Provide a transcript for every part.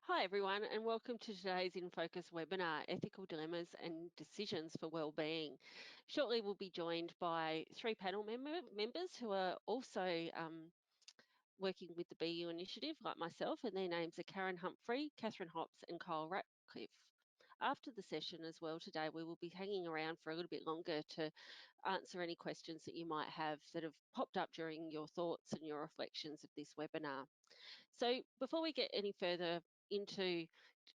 Hi everyone, and welcome to today's In Focus webinar, Ethical Dilemmas and Decisions for Wellbeing. Shortly we'll be joined by three panel members who are also working with the BU initiative like myself, and their names are Karen Humphrey, Catherine Hops and Kyle Ratcliffe. After the session as well today, we will be hanging around for a little bit longer to answer any questions that you might have that have popped up during your thoughts and your reflections of this webinar. So before we get any further into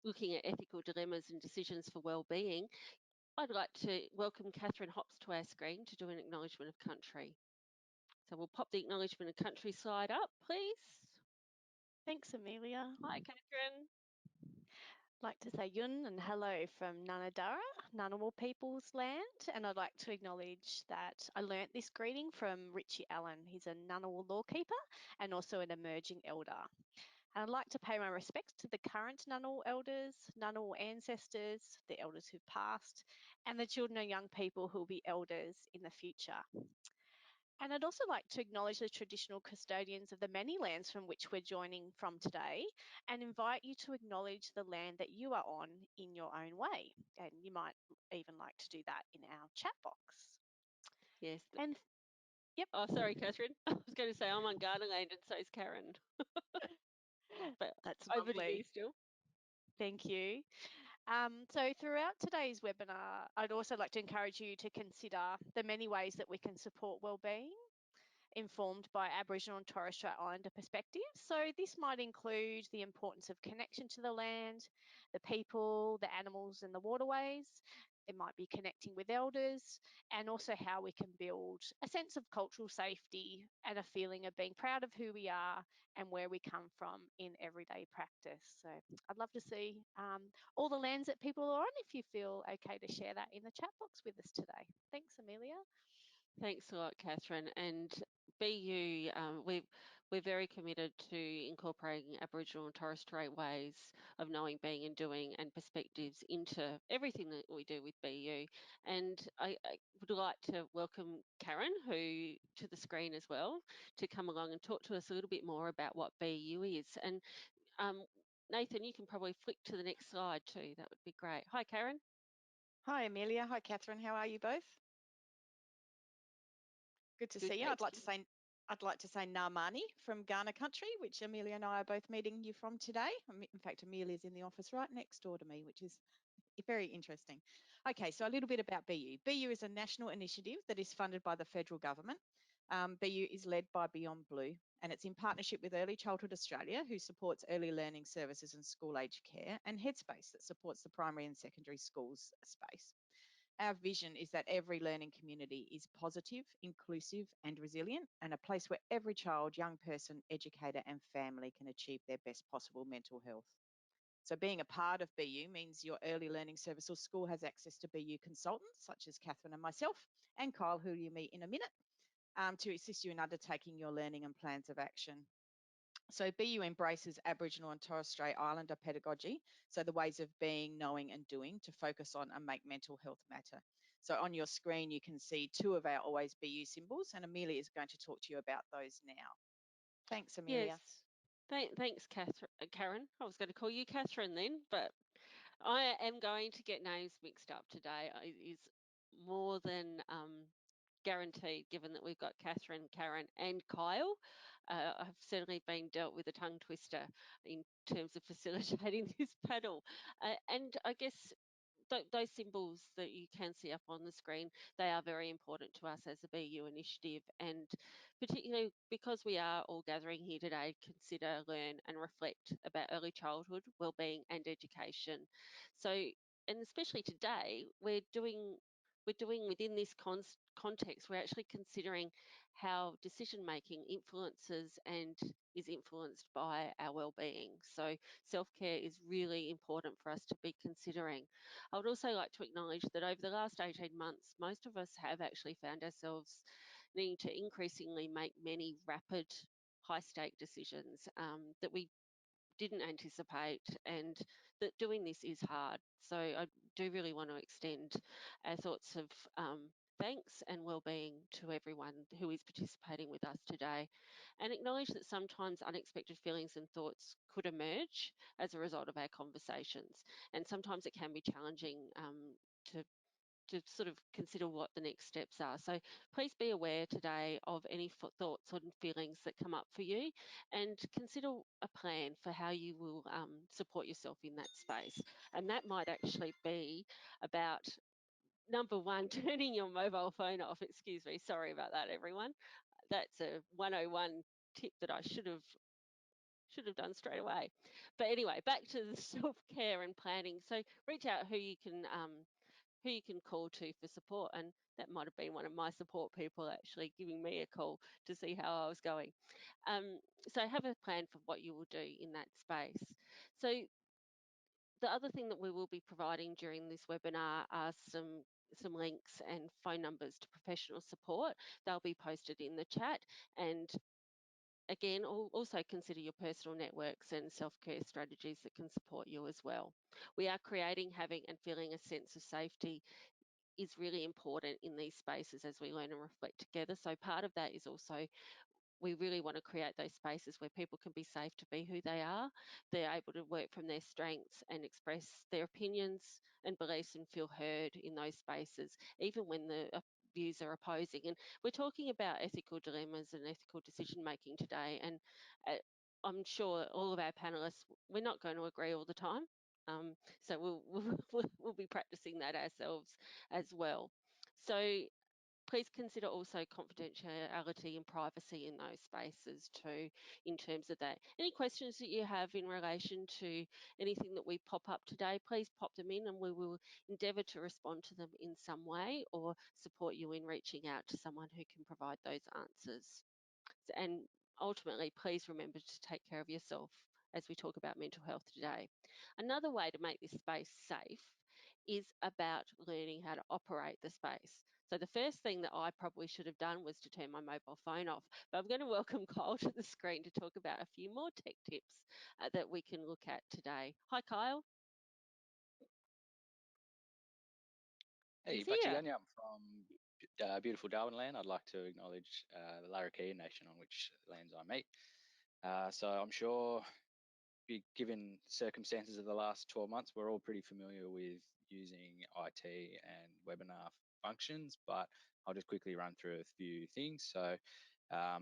looking at ethical dilemmas and decisions for wellbeing, I'd like to welcome Catherine Hops to our screen to do an acknowledgement of country. So we'll pop the acknowledgement of country slide up, please. Thanks, Amelia. Hi, Catherine. I'd like to say yun and hello from Nunadara, Ngunnawal People's Land, and I'd like to acknowledge that I learnt this greeting from Richie Allen. He's a Ngunnawal lawkeeper and also an emerging elder. And I'd like to pay my respects to the current Ngunnawal elders, Ngunnawal ancestors, the elders who passed, and the children and young people who will be elders in the future. And I'd also like to acknowledge the traditional custodians of the many lands from which we're joining from today and invite you to acknowledge the land that you are on in your own way. And you might even like to do that in our chat box. Yes. And yep. Oh, sorry, Catherine. I was going to say I'm on Gardenland and so is Karen. But That's over to you lovely. still. Thank you. So throughout today's webinar, I'd also like to encourage you to consider the many ways that we can support wellbeing, informed by Aboriginal and Torres Strait Islander perspectives. So this might include the importance of connection to the land, the people, the animals and the waterways. It might be connecting with elders, and also how we can build a sense of cultural safety and a feeling of being proud of who we are and where we come from in everyday practice. So I'd love to see all the lands that people are on, if you feel okay to share that in the chat box with us today. Thanks, Amelia. Thanks a lot, Catherine. And BU, we're very committed to incorporating Aboriginal and Torres Strait ways of knowing, being and doing and perspectives into everything that we do with BU. And I would like to welcome Karen, who to the screen as well, to come along and talk to us a little bit more about what BU is. And Nathan, you can probably flick to the next slide too. That would be great. Hi, Karen. Hi, Amelia. Hi, Catherine. How are you both? Good to Good, see you. thank I'd like you. to say Ngamani from Ghana country, which Amelia and I are both meeting you from today. In fact, Amelia's in the office right next door to me, which is very interesting. Okay, so a little bit about BU. BU is a national initiative that is funded by the federal government. BU is led by Beyond Blue, and it's in partnership with Early Childhood Australia, who supports early learning services and school age care, and Headspace, that supports the primary and secondary schools space. Our vision is that every learning community is positive, inclusive and resilient, and a place where every child, young person, educator and family can achieve their best possible mental health. So being a part of BU means your early learning service or school has access to BU consultants such as Catherine and myself, and Kyle, who you meet in a minute, to assist you in undertaking your learning and plans of action. So BU embraces Aboriginal and Torres Strait Islander pedagogy, so the ways of being, knowing and doing, to focus on and make mental health matter. So on your screen, you can see two of our Always BU symbols, and Amelia is going to talk to you about those now. Thanks, Amelia. Yes. Thanks, Karen. I was going to call you Catherine then, but I am going to get names mixed up today. It is more than guaranteed, given that we've got Catherine, Karen and Kyle. I've certainly been dealt with a tongue twister in terms of facilitating this panel. And I guess those symbols that you can see up on the screen, they are very important to us as a BU initiative, and particularly because we are all gathering here today, consider, learn and reflect about early childhood wellbeing and education. So, and especially today, we're doing within this context, we're actually considering how decision making influences and is influenced by our well-being. So self-care is really important for us to be considering. I would also like to acknowledge that over the last 18 months, most of us have actually found ourselves needing to increasingly make many rapid, high-stake decisions that we didn't anticipate, and that doing this is hard. So I do really want to extend our thoughts of thanks and well-being to everyone who is participating with us today, and acknowledge that sometimes unexpected feelings and thoughts could emerge as a result of our conversations, and sometimes it can be challenging to sort of consider what the next steps are. So please be aware today of any thoughts and feelings that come up for you, and consider a plan for how you will support yourself in that space. And that might actually be about, number one, turning your mobile phone off. Excuse me, sorry about that, everyone. That's a 101 tip that I should have done straight away. But anyway, back to the self-care and planning. So reach out who you can call to for support, and that might have been one of my support people actually giving me a call to see how I was going. So have a plan for what you will do in that space. So the other thing that we will be providing during this webinar are some links and phone numbers to professional support. They'll be posted in the chat, and again, also consider your personal networks and self-care strategies that can support you as well. We are creating, having and feeling a sense of safety is really important in these spaces as we learn and reflect together. So part of that is also, we really want to create those spaces where people can be safe to be who they are. They're able to work from their strengths and express their opinions and beliefs and feel heard in those spaces, even when the views are opposing. And we're talking about ethical dilemmas and ethical decision making today. And I'm sure all of our panelists, we're not going to agree all the time. So we'll be practicing that ourselves as well. So please consider also confidentiality and privacy in those spaces too, in terms of that. Any questions that you have in relation to anything that we pop up today, please pop them in and we will endeavour to respond to them in some way or support you in reaching out to someone who can provide those answers. And ultimately, please remember to take care of yourself as we talk about mental health today. Another way to make this space safe is about learning how to operate the space. So the first thing that I probably should have done was to turn my mobile phone off, but I'm going to welcome Kyle to the screen to talk about a few more tech tips that we can look at today. Hi, Kyle. Hey, He's here. Bachilanya, I'm from beautiful Darwin land. I'd like to acknowledge the Larrakia Nation on which lands I meet. So I'm sure, given circumstances of the last 12 months, we're all pretty familiar with using IT and webinar functions, but I'll just quickly run through a few things. So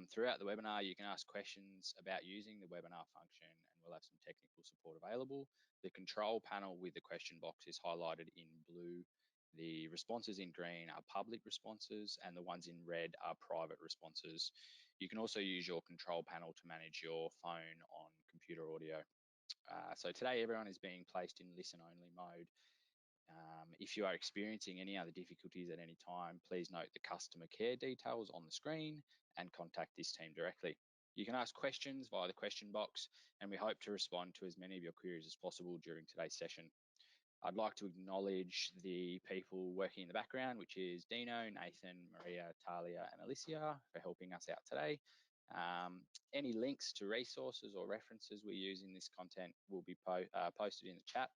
throughout the webinar, you can ask questions about using the webinar function and we'll have some technical support available. The control panel with the question box is highlighted in blue. The responses in green are public responses and the ones in red are private responses. You can also use your control panel to manage your phone on computer audio. So today everyone is being placed in listen only mode. If you are experiencing any other difficulties at any time, please note the customer care details on the screen and contact this team directly. You can ask questions via the question box and we hope to respond to as many of your queries as possible during today's session. I'd like to acknowledge the people working in the background, which is Dino, Nathan, Maria, Talia, and Alicia for helping us out today. Any links to resources or references we use in this content will be posted in the chat,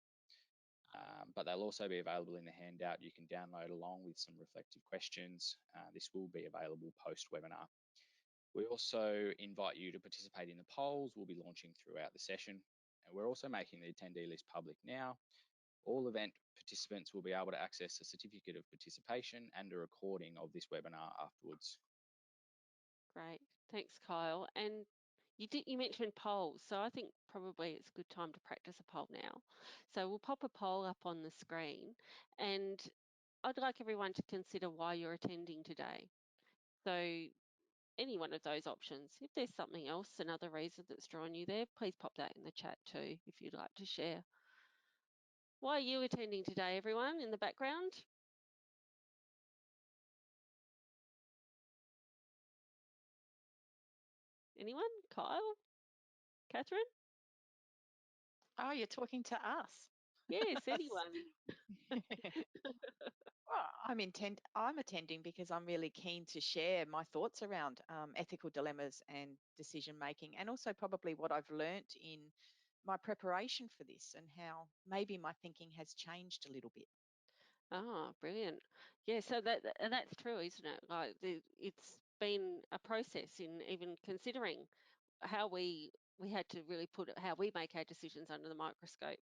but they'll also be available in the handout you can download along with some reflective questions. This will be available post-webinar. We also invite you to participate in the polls we'll be launching throughout the session. And we're also making the attendee list public now. All event participants will be able to access a certificate of participation and a recording of this webinar afterwards. Great, thanks, Kyle. And you mentioned polls, so I think probably it's a good time to practice a poll now. So we'll pop a poll up on the screen, and I'd like everyone to consider why you're attending today. So any one of those options. If there's something else, another reason that's drawn you there, please pop that in the chat too, if you'd like to share. Why are you attending today, everyone, in the background? Anyone? Kyle? Catherine? Oh, you're talking to us. Yes, anyone. Well, I'm attending because I'm really keen to share my thoughts around ethical dilemmas and decision making, and also probably what I've learnt in my preparation for this and how maybe my thinking has changed a little bit. Brilliant. Yeah, so and that's true, isn't it? Like it's been a process in even considering how we had to really put how we make our decisions under the microscope,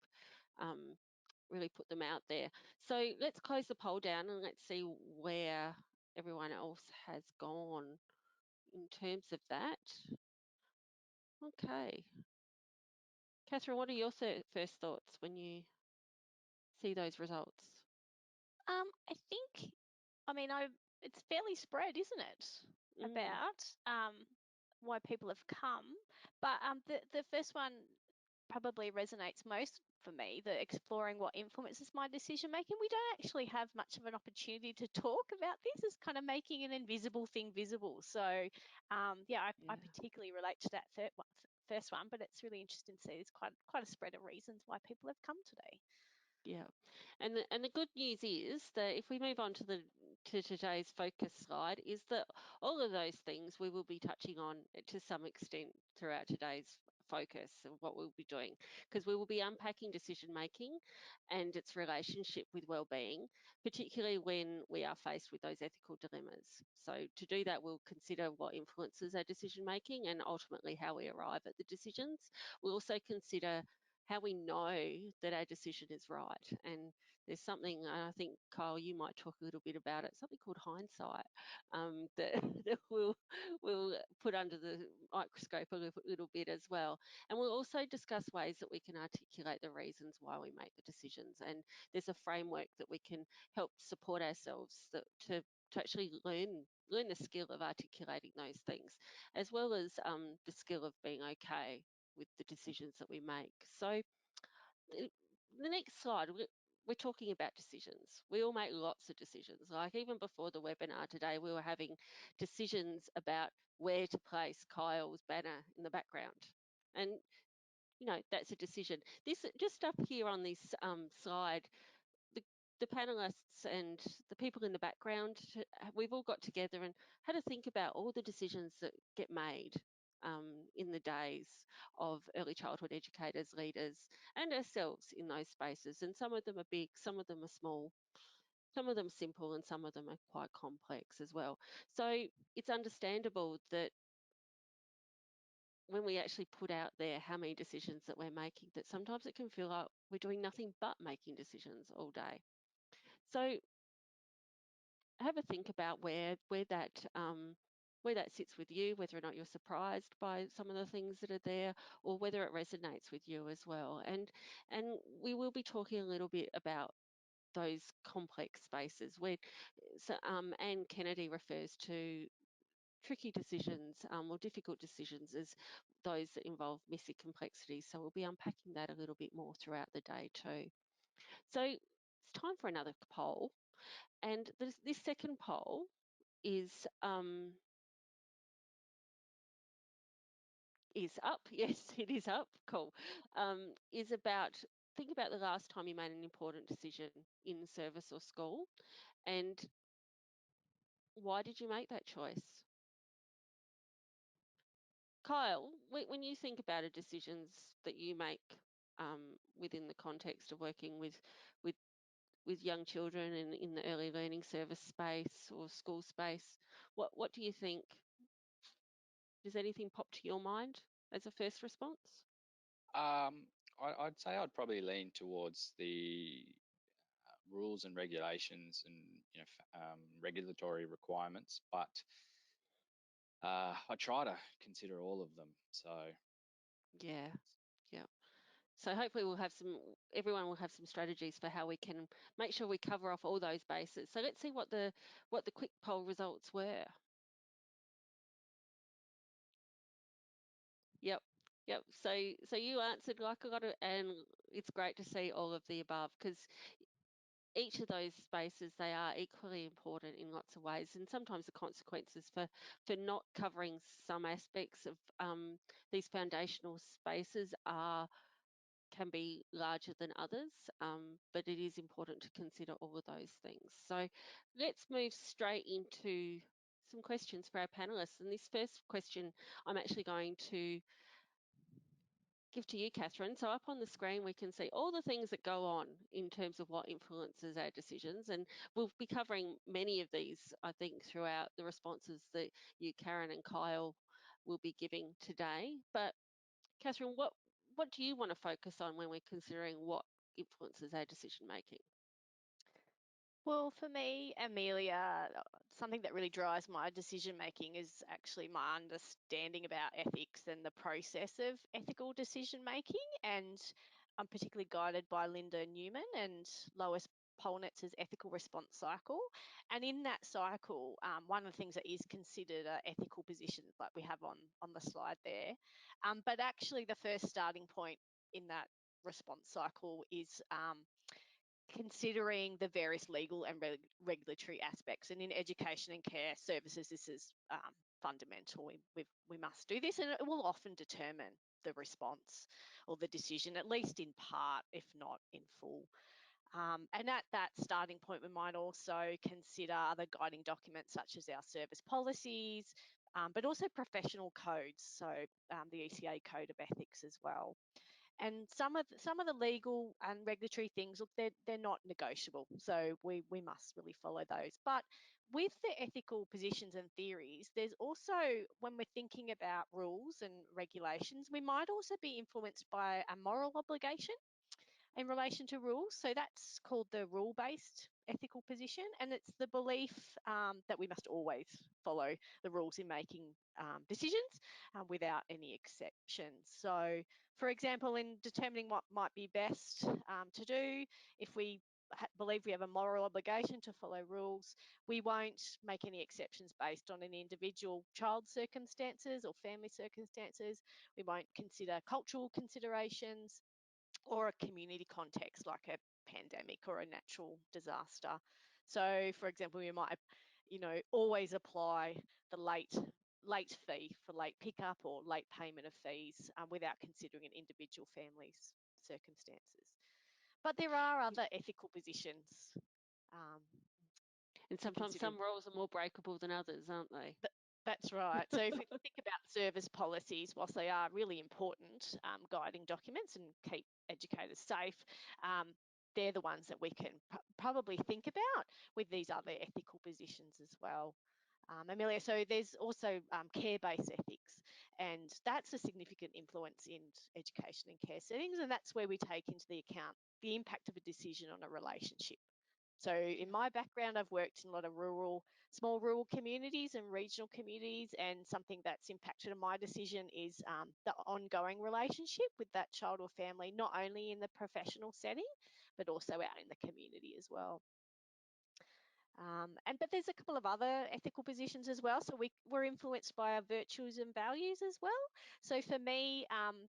really put them out there. So let's close the poll down and let's see where everyone else has gone in terms of that. Okay. Catherine, what are your first thoughts when you see those results? I think, it's fairly spread, isn't it? About why people have come, but the first one probably resonates most for me, the exploring what influences my decision making. We don't actually have much of an opportunity to talk about this. It's kind of making an invisible thing visible. So I particularly relate to that first one, but it's really interesting to see there's quite a spread of reasons why people have come today. Yeah, and the good news is that if we move on to today's focus slide, is that all of those things we will be touching on to some extent throughout today's focus of what we'll be doing, because we will be unpacking decision making and its relationship with well-being, particularly when we are faced with those ethical dilemmas. So to do that, we'll consider what influences our decision making and ultimately how we arrive at the decisions. We'll also consider how we know that our decision is right. And there's something, I think, Kyle, you might talk a little bit about it, something called hindsight, that we'll put under the microscope a little bit as well. And we'll also discuss ways that we can articulate the reasons why we make the decisions. And there's a framework that we can help support ourselves to actually learn the skill of articulating those things, as well as the skill of being okay with the decisions that we make. So the next slide, we're talking about decisions. We all make lots of decisions. Like even before the webinar today, we were having decisions about where to place Kyle's banner in the background. And, that's a decision. This just up here on this slide, the panelists and the people in the background, we've all got together and had to think about all the decisions that get made in the days of early childhood educators, leaders, and ourselves in those spaces. And some of them are big, some of them are small, some of them simple, and some of them are quite complex as well. So it's understandable that when we actually put out there how many decisions that we're making, that sometimes it can feel like we're doing nothing but making decisions all day. So have a think about where that sits with you, whether or not you're surprised by some of the things that are there, or whether it resonates with you as well. And we will be talking a little bit about those complex spaces where Anne Kennedy refers to tricky decisions or difficult decisions as those that involve messy complexities. So we'll be unpacking that a little bit more throughout the day too. So it's time for another poll. And this second poll is up. Yes, it is up. Cool. Is about think about the last time you made an important decision in service or school, and why did you make that choice? Kyle, when you think about the decisions that you make within the context of working with young children and in the early learning service space or school space, what do you think? Does anything pop to your mind as a first response? I'd say I'd probably lean towards the rules and regulations and regulatory requirements, but I try to consider all of them. So Yeah. So hopefully everyone will have some strategies for how we can make sure we cover off all those bases. So let's see what the quick poll results were. Yep. So you answered like a lot of, and it's great to see all of the above, because each of those spaces, they are equally important in lots of ways, and sometimes the consequences for not covering some aspects of these foundational spaces can be larger than others, but it is important to consider all of those things. So let's move straight into some questions for our panelists. And this first question, I'm actually going to give to you, Catherine. So up on the screen, we can see all the things that go on in terms of what influences our decisions. And we'll be covering many of these, I think, throughout the responses that you, Karen and Kyle, will be giving today. But Catherine, what do you want to focus on when we're considering what influences our decision making? Well, for me, Amelia, something that really drives my decision making is actually my understanding about ethics and the process of ethical decision making. And I'm particularly guided by Linda Newman and Lois Polnitz's ethical response cycle. And in that cycle, one of the things that is considered are ethical positions, like we have on the slide there. But actually, the first starting point in that response cycle is considering the various legal and regulatory aspects. And in education and care services, this is fundamental. We must do this, and it will often determine the response or the decision, at least in part, if not in full. And at that starting point, we might also consider other guiding documents such as our service policies, but also professional codes, so the ECA Code of Ethics as well. And some of the legal and regulatory things, look, they're not negotiable, so we must really follow those. But with the ethical positions and theories, there's also, when we're thinking about rules and regulations, we might also be influenced by a moral obligation in relation to rules. So that's called the rule-based ethical position, and it's the belief that we must always follow the rules in making decisions without any exceptions. So, for example, in determining what might be best to do, if we believe we have a moral obligation to follow rules, we won't make any exceptions based on an individual child's circumstances or family circumstances. We won't consider cultural considerations or a community context like a pandemic or a natural disaster. So, for example, we might, always apply the late fee for late pickup or late payment of fees without considering an individual family's circumstances. But there are other ethical positions And to sometimes consider. some rules are more breakable than others, aren't they? That's right. So if we think about service policies, whilst they are really important guiding documents and keep educators safe, they're the ones that we can probably think about with these other ethical positions as well. Amelia, so there's also care-based ethics, and that's a significant influence in education and care settings, and that's where we take into the account the impact of a decision on a relationship. So in my background, I've worked in a lot of small rural communities and regional communities, and something that's impacted on my decision is the ongoing relationship with that child or family, not only in the professional setting, but also out in the community as well. But there's a couple of other ethical positions as well. So we're influenced by our virtues and values as well. So for me,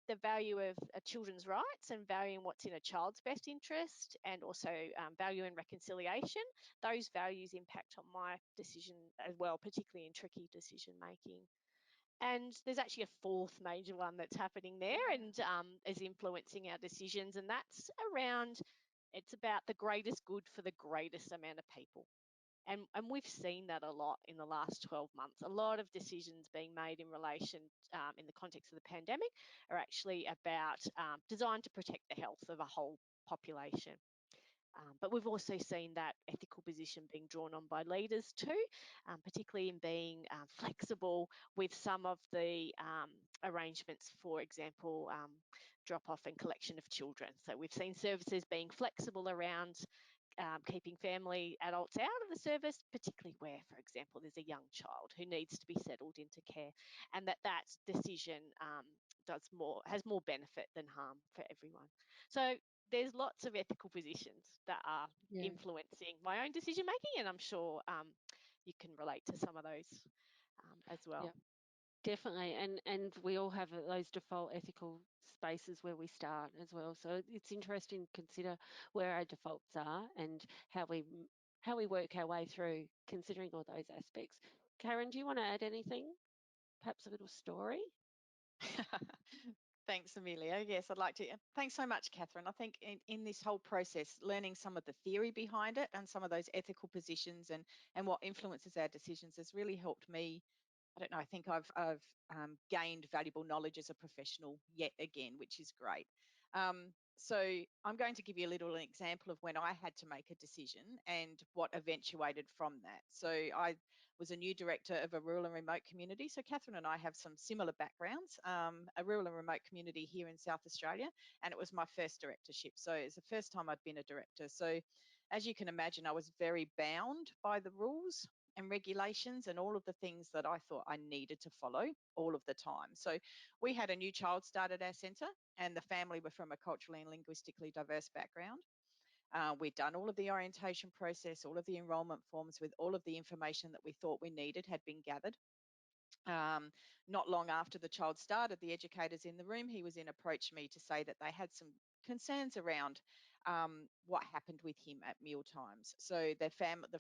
the value of children's rights and valuing what's in a child's best interest, and also value and reconciliation, those values impact on my decision as well, particularly in tricky decision making. And there's actually a fourth major one that's happening there and is influencing our decisions, and that's it's about the greatest good for the greatest amount of people. And we've seen that a lot in the last 12 months. A lot of decisions being made in relation, in the context of the pandemic, are actually about designed to protect the health of a whole population. But we've also seen that ethical position being drawn on by leaders too, particularly in being flexible with some of the arrangements, for example, drop-off and collection of children. So we've seen services being flexible around keeping family adults out of the service, particularly where, for example, there's a young child who needs to be settled into care, and that decision has more benefit than harm for everyone. So there's lots of ethical positions that are influencing my own decision making, and I'm sure you can relate to some of those as well. Yeah. Definitely, and we all have those default ethical spaces where we start as well. So it's interesting to consider where our defaults are and how we work our way through considering all those aspects. Karen, do you want to add anything? Perhaps a little story? Thanks, Amelia. Yes, I'd like to. Thanks so much, Catherine. I think in this whole process, learning some of the theory behind it and some of those ethical positions and what influences our decisions has really helped me I don't know, I think I've gained valuable knowledge as a professional yet again, which is great. So I'm going to give you a little example of when I had to make a decision and what eventuated from that. So I was a new director of a rural and remote community. So Catherine and I have some similar backgrounds, a rural and remote community here in South Australia, and it was my first directorship. So it's the first time I'd been a director. So as you can imagine, I was very bound by the rules and regulations and all of the things that I thought I needed to follow all of the time. So we had a new child start at our centre, and the family were from a culturally and linguistically diverse background. We'd done all of the orientation process, all of the enrolment forms with all of the information that we thought we needed had been gathered. Not long after the child started, the educators in the room he was in approached me to say that they had some concerns around what happened with him at meal times. So the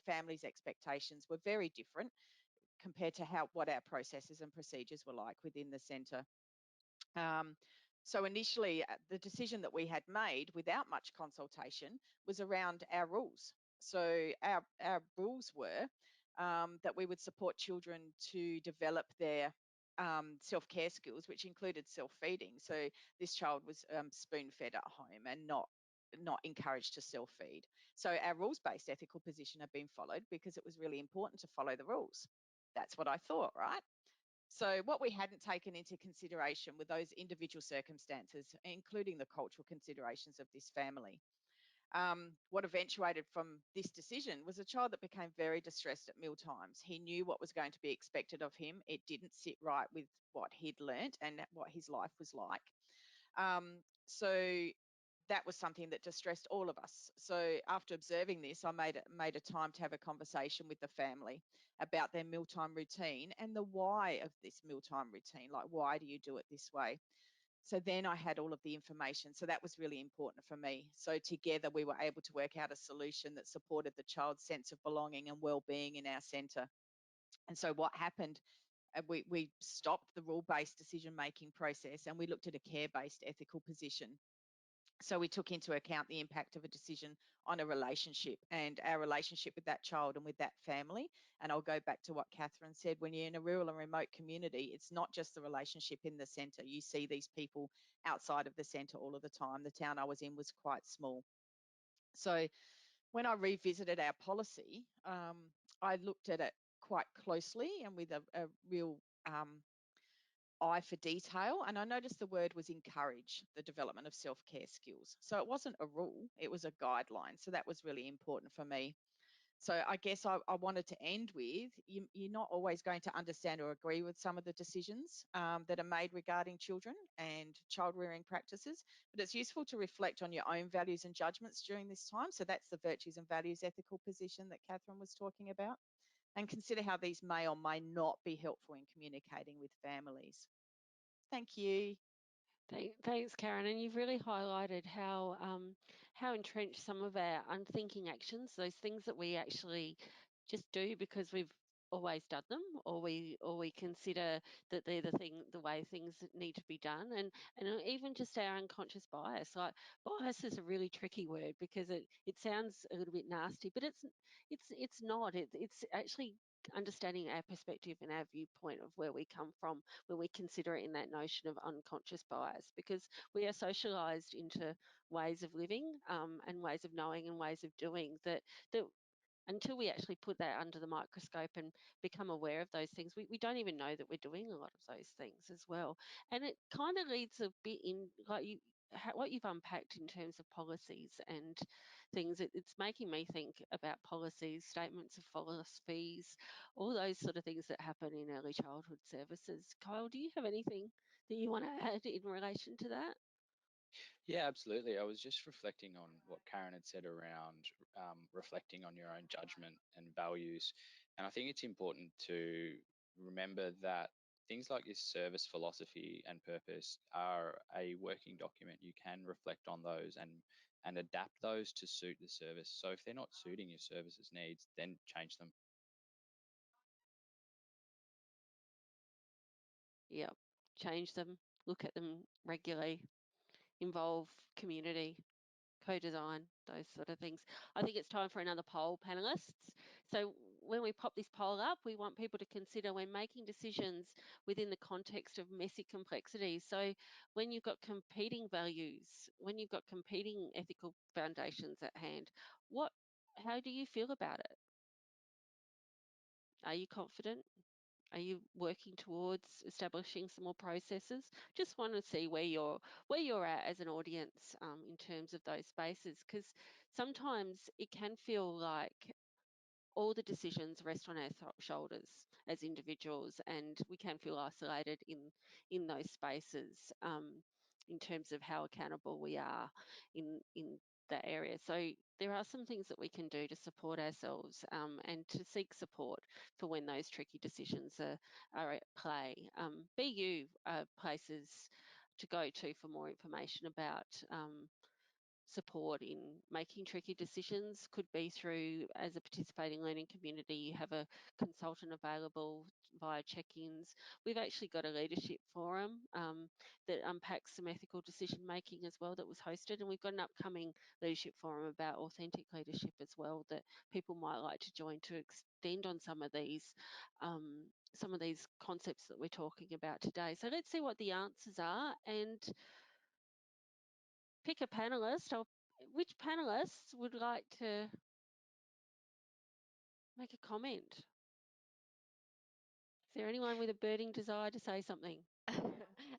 family's expectations were very different compared to what our processes and procedures were like within the centre. So initially, the decision that we had made without much consultation was around our rules. So our rules were that we would support children to develop their self-care skills, which included self-feeding. So this child was spoon-fed at home and not encouraged to self-feed. So our rules-based ethical position had been followed because it was really important to follow the rules. That's what I thought, right? So what we hadn't taken into consideration were those individual circumstances, including the cultural considerations of this family. What eventuated from this decision was a child that became very distressed at meal times. He knew what was going to be expected of him. It didn't sit right with what he'd learnt and what his life was like. So that was something that distressed all of us. So after observing this, I made a time to have a conversation with the family about their mealtime routine and the why of this mealtime routine. Like, why do you do it this way? So then I had all of the information. So that was really important for me. So together we were able to work out a solution that supported the child's sense of belonging and well-being in our centre. And so what happened, we stopped the rule-based decision-making process and we looked at a care-based ethical position. So we took into account the impact of a decision on a relationship and our relationship with that child and with that family. And I'll go back to what Catherine said, when you're in a rural and remote community, it's not just the relationship in the centre. You see these people outside of the centre all of the time. The town I was in was quite small. So when I revisited our policy, I looked at it quite closely and with a real eye for detail, and I noticed the word was encourage the development of self-care skills. So it wasn't a rule, it was a guideline. So that was really important for me. So I guess I wanted to end with, you're not always going to understand or agree with some of the decisions that are made regarding children and child rearing practices, but it's useful to reflect on your own values and judgments during this time. So that's the virtues and values ethical position that Catherine was talking about, and consider how these may or may not be helpful in communicating with families. Thank you. Thanks, Karen. And you've really highlighted how entrenched some of our unthinking actions, those things that we actually just do because we've always done them, or we consider that they're the way things need to be done, and even just our unconscious bias. Like, bias is a really tricky word because it sounds a little bit nasty, but it's not. It's actually understanding our perspective and our viewpoint of where we come from when we consider it in that notion of unconscious bias, because we are socialized into ways of living and ways of knowing and ways of doing that until we actually put that under the microscope and become aware of those things, we don't even know that we're doing a lot of those things as well. And it kind of leads a bit in, like what you've unpacked in terms of policies and things. It's making me think about policies, statements of philosophies, all those sort of things that happen in early childhood services. Kyle, do you have anything that you want to add in relation to that? Yeah, absolutely. I was just reflecting on what Karen had said around reflecting on your own judgment and values. And I think it's important to remember that things like your service philosophy and purpose are a working document. You can reflect on those and adapt those to suit the service. So if they're not suiting your service's needs, then change them. Yeah, change them, look at them regularly, involve community. co-design, those sort of things. I think it's time for another poll, panelists. So when we pop this poll up, we want people to consider when making decisions within the context of messy complexities. So when you've got competing values, when you've got competing ethical foundations at hand, how do you feel about it? Are you confident? Are you working towards establishing some more processes? Just want to see where you're at as an audience in terms of those spaces, because sometimes it can feel like all the decisions rest on our shoulders as individuals, and we can feel isolated in those spaces in terms of how accountable we are in that area. So there are some things that we can do to support ourselves and to seek support for when those tricky decisions are at play. BU places to go to for more information about support in making tricky decisions. Could be through, as a participating learning community, you have a consultant available via check-ins. We've actually got a leadership forum that unpacks some ethical decision making as well, that was hosted, and we've got an upcoming leadership forum about authentic leadership as well that people might like to join to extend on some of these concepts that we're talking about today. So let's see what the answers are and pick a panelist. Which panelists would like to make a comment? Is there anyone with a burning desire to say something?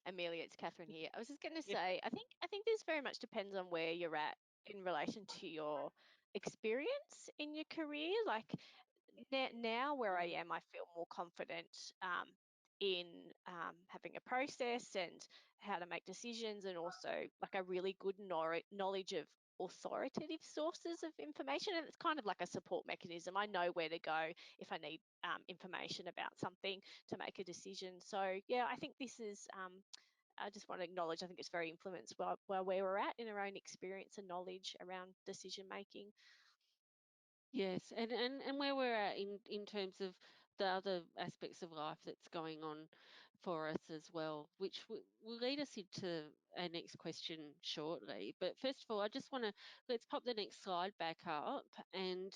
Amelia, it's Catherine here. I was just going to say, I think this very much depends on where you're at in relation to your experience in your career. Like now where I am, I feel more confident in having a process and how to make decisions, and also like a really good knowledge of authoritative sources of information. And it's kind of like a support mechanism. I know where to go if I need information about something to make a decision. So yeah, I think this is I just want to acknowledge, I think it's very influenced by where we're at in our own experience and knowledge around decision making. Yes, and where we're at in terms of the other aspects of life that's going on for us as well, which will lead us into our next question shortly. But first of all, I just want to, let's pop the next slide back up and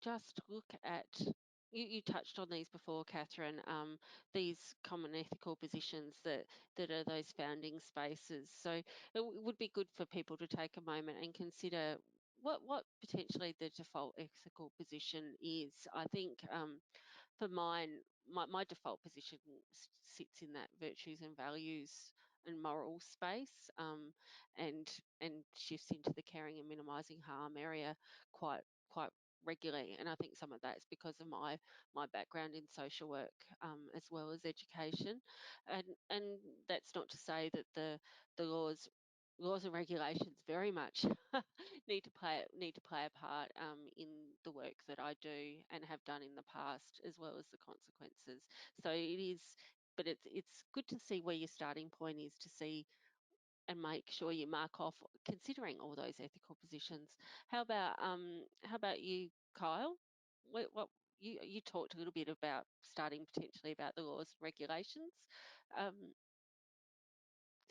just look at, you touched on these before, Catherine, these common ethical positions that are those founding spaces. So it would be good for people to take a moment and consider what potentially the default ethical position is. I think for mine, my default position sits in that virtues and values and moral space, and shifts into the caring and minimising harm area quite regularly. And I think some of that's because of my background in social work as well as education, and that's not to say that the laws and regulations very much need to play a part in the work that I do and have done in the past, as well as the consequences. So it is, but it's good to see where your starting point is, to see and make sure you mark off considering all those ethical positions. How about you, Kyle? What you talked a little bit about starting potentially about the laws and regulations.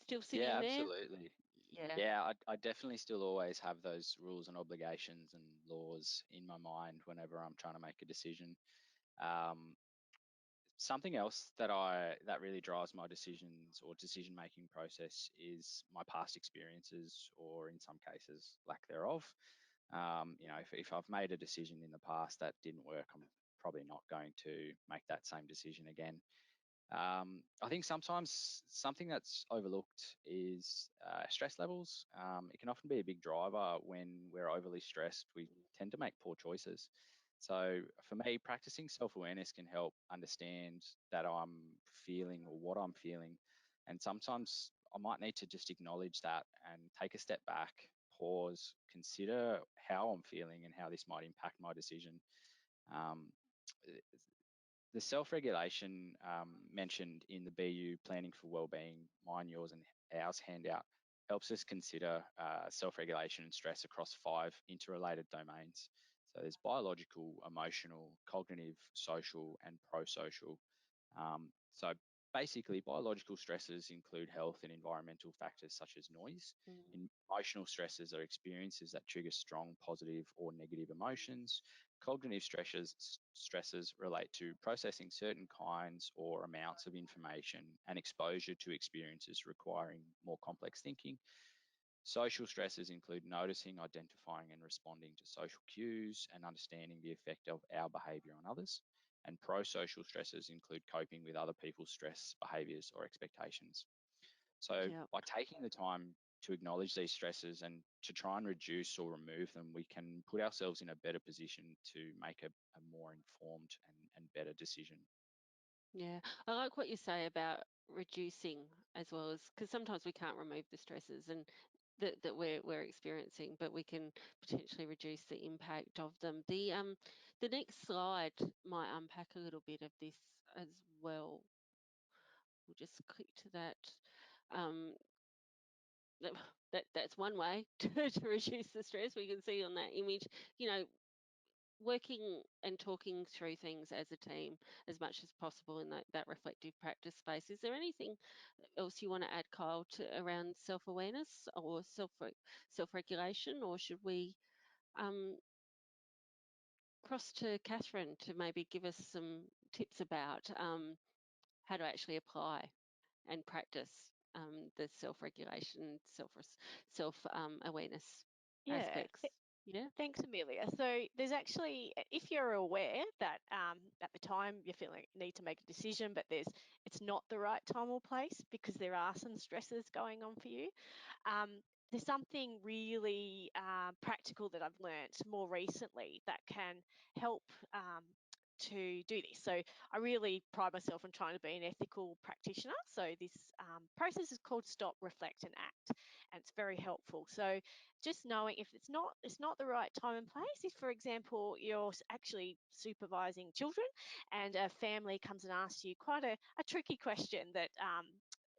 Still Yeah, sitting there? absolutely. Yeah. Yeah, I definitely still always have those rules and obligations and laws in my mind whenever I'm trying to make a decision. Um, Something else that really drives my decisions or decision making process is my past experiences, or in some cases lack thereof. If I've made a decision in the past that didn't work, I'm probably not going to make that same decision again. I think sometimes something that's overlooked is stress levels. It can often be a big driver. When we're overly stressed, we tend to make poor choices. So for me, practicing self-awareness can help understand that I'm feeling or what I'm feeling. And sometimes I might need to just acknowledge that and take a step back, pause, consider how I'm feeling and how this might impact my decision. Um, the self-regulation mentioned in the BU Planning for Wellbeing, Mine, Yours and Ours handout helps us consider self-regulation and stress across 5 interrelated domains. So there's biological, emotional, cognitive, social and pro-social. So basically, biological stresses include health and environmental factors such as noise. Emotional stresses are experiences that trigger strong positive or negative emotions. Cognitive stresses relate to processing certain kinds or amounts of information and exposure to experiences requiring more complex thinking. Social stresses include noticing, identifying, and responding to social cues and understanding the effect of our behaviour on others. And pro-social stresses include coping with other people's stress, behaviours, or expectations. So by taking the time to acknowledge these stresses and to try and reduce or remove them, we can put ourselves in a better position to make a more informed and better decision. Yeah, I like what you say about reducing as well as, because sometimes we can't remove the stresses and that we're experiencing, but we can potentially reduce the impact of them. The next slide might unpack a little bit of this as well. We'll just click to that. That's one way to reduce the stress. We can see on that image, you know, working and talking through things as a team as much as possible in that reflective practice space. Is there anything else you want to add, Kyle, to around self-awareness or self-regulation, or should we cross to Catherine to maybe give us some tips about how to actually apply and practice the self-regulation, self-awareness Yeah. aspects? Yeah. Thanks, Amelia. So there's actually, if you're aware that at the time you're feeling you need to make a decision, but it's not the right time or place because there are some stresses going on for you, there's something really practical that I've learnt more recently that can help to do this. So I really pride myself on trying to be an ethical practitioner. So this process is called Stop, Reflect and Act, and it's very helpful. So just knowing if it's not the right time and place. If, for example, you're actually supervising children and a family comes and asks you quite a tricky question that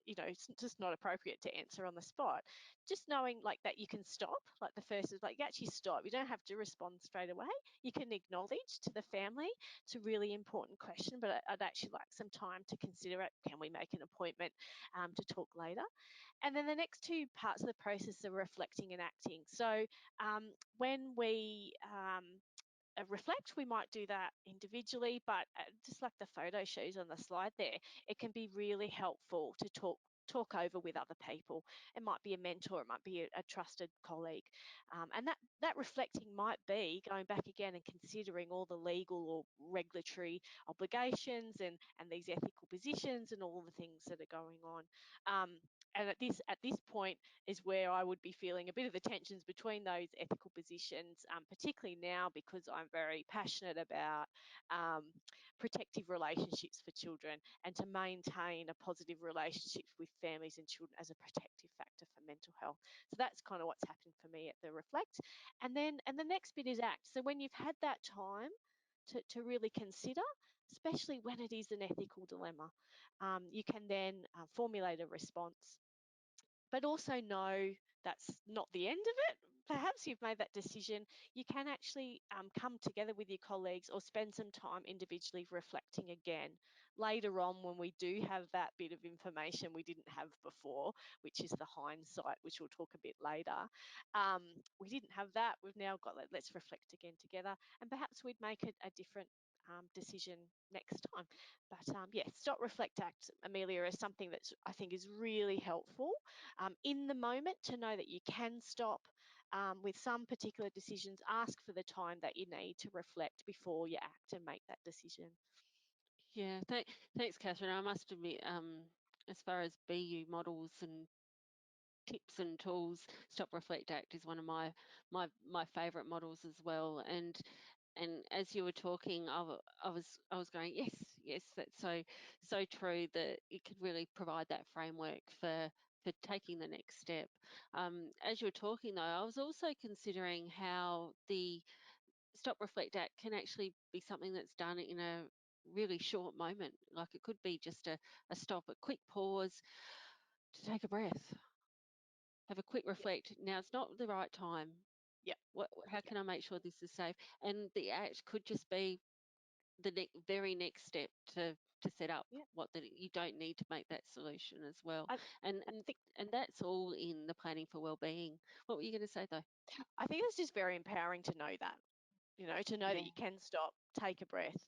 you know, it's just not appropriate to answer on the spot. Just knowing like that you can stop, like the first is like you actually stop. You don't have to respond straight away. You can acknowledge to the family it's a really important question, but I'd actually like some time to consider it. Can we make an appointment to talk later? And then the next two parts of the process are reflecting and acting. So when we reflect, we might do that individually, but just like the photo shows on the slide there, it can be really helpful to talk over with other people. It might be a mentor, it might be a trusted colleague, and that reflecting might be going back again and considering all the legal or regulatory obligations and these ethical positions and all the things that are going on. And at this point is where I would be feeling a bit of the tensions between those ethical positions, particularly now because I'm very passionate about protective relationships for children and to maintain a positive relationship with families and children as a protective factor for mental health. So that's kind of what's happened for me at the reflect. And the next bit is act. So when you've had that time to really consider, especially when it is an ethical dilemma, you can then formulate a response, but also know that's not the end of it. Perhaps you've made that decision. You can actually come together with your colleagues or spend some time individually reflecting again later on when we do have that bit of information we didn't have before, which is the hindsight, which we'll talk a bit later. We didn't have that. We've now got, let's reflect again together, and perhaps we'd make a different decision next time. But yeah, Stop, Reflect, Act, Amelia, is something that I think is really helpful in the moment to know that you can stop with some particular decisions. Ask for the time that you need to reflect before you act and make that decision. Yeah, thanks, Catherine. I must admit, as far as BU models and tips and tools, Stop, Reflect, Act is one of my favourite models as well. And as you were talking, I was going, yes, that's so true, that it could really provide that framework for taking the next step. As you were talking though, I was also considering how the Stop, Reflect, Act can actually be something that's done in a really short moment. Like it could be just a stop, a quick pause to take a breath, have a quick reflect. Now it's not the right time. Yep. How can I make sure this is safe? And the act could just be the very next step to to set up Yeah. you don't need to make that solution as well. I And think that's all in the planning for wellbeing. What were you going to say though? I think it's just very empowering to know that, to know Yeah. that you can stop, take a breath.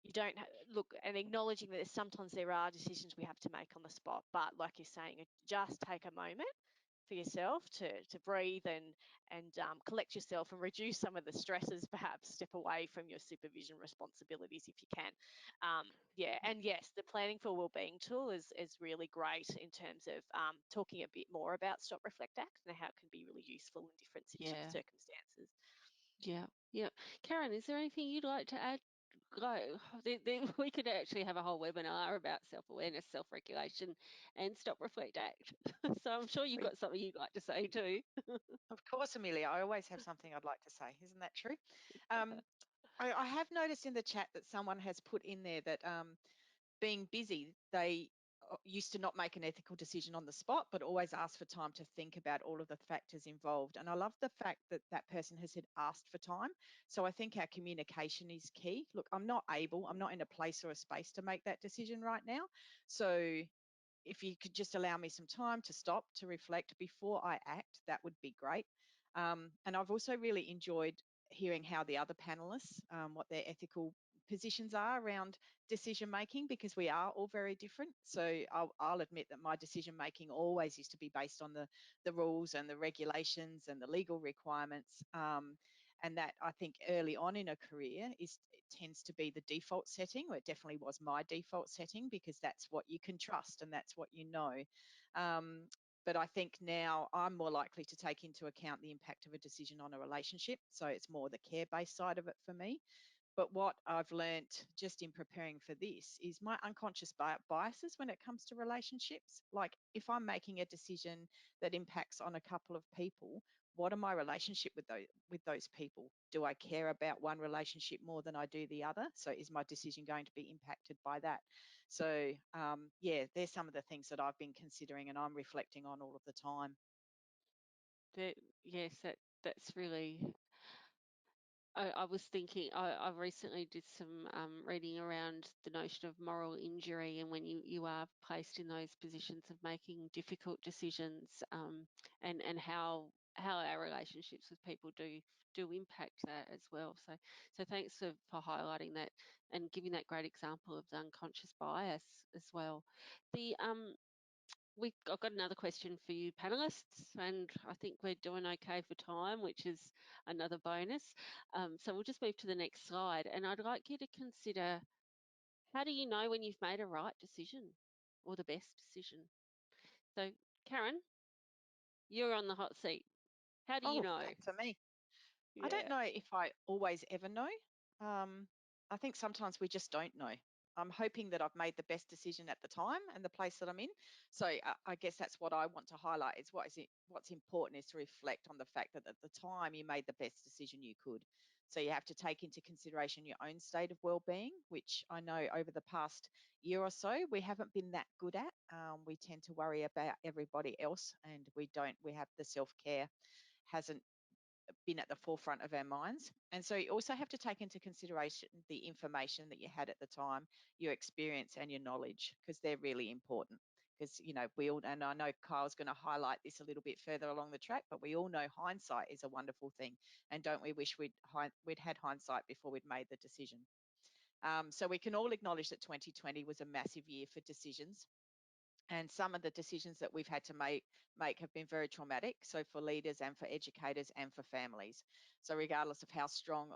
You don't look, and acknowledging that sometimes there are decisions we have to make on the spot, but like you're saying, just take a moment for yourself to breathe and collect yourself and reduce some of the stresses, perhaps step away from your supervision responsibilities if you can. Yeah, and yes, the planning for wellbeing tool is really great in terms of talking a bit more about stop, reflect, act and how it can be really useful in different Yeah. circumstances. Yeah. Karen, is there anything you'd like to add? We could actually have a whole webinar about self-awareness, self-regulation, and stop, reflect, act. So I'm sure you've got something you'd like to say too. Of course, Amelia. I always have something I'd like to say. Isn't that true? I have noticed in the chat that someone has put in there that being busy, they used to not make an ethical decision on the spot, but always ask for time to think about all of the factors involved. And I love the fact that that person has said asked for time. So I think our communication is key. Look, I'm not in a place or a space to make that decision right now. So if you could just allow me some time to stop, to reflect before I act, that would be great. And I've also really enjoyed hearing how the other panelists, what their ethical positions are around decision making, because we are all very different. So I'll admit that my decision making always used to be based on the rules and the regulations and the legal requirements. And that, I think, early on in a career it tends to be the default setting, or it definitely was my default setting, because that's what you can trust and that's what you know. But I think now I'm more likely to take into account the impact of a decision on a relationship. So it's more the care-based side of it for me. But what I've learnt just in preparing for this is my unconscious biases when it comes to relationships. Like if I'm making a decision that impacts on a couple of people, what are my relationship with those people? Do I care about one relationship more than I do the other? So is my decision going to be impacted by that? So yeah, there's some of the things that I've been considering and I'm reflecting on all of the time. Yes, that's really. I was thinking, I recently did some reading around the notion of moral injury, and when you are placed in those positions of making difficult decisions, and how our relationships with people do impact that as well. So thanks for highlighting that and giving that great example of the unconscious bias as well. I've got another question for you panelists, and I think we're doing okay for time, which is another bonus. So we'll just move to the next slide, and I'd like you to consider, how do you know when you've made a right decision or the best decision? So Karen, you're on the hot seat. How do you Oh, know? back to me. I don't Yeah. know if I always ever know. I think sometimes we just don't know. I'm hoping that I've made the best decision at the time and the place that I'm in. So I guess that's what I want to highlight is what's important is to reflect on the fact that at the time you made the best decision you could. So you have to take into consideration your own state of well-being, which I know over the past year or so we haven't been that good at. We tend to worry about everybody else, and we have the self-care hasn't been at the forefront of our minds. And so you also have to take into consideration the information that you had at the time, your experience and your knowledge, because they're really important. Because, we all, and I know Kyle's going to highlight this a little bit further along the track, but we all know hindsight is a wonderful thing. And don't we wish we'd had hindsight before we'd made the decision? So we can all acknowledge that 2020 was a massive year for decisions. And some of the decisions that we've had to make have been very traumatic. So for leaders and for educators and for families. So regardless of how strong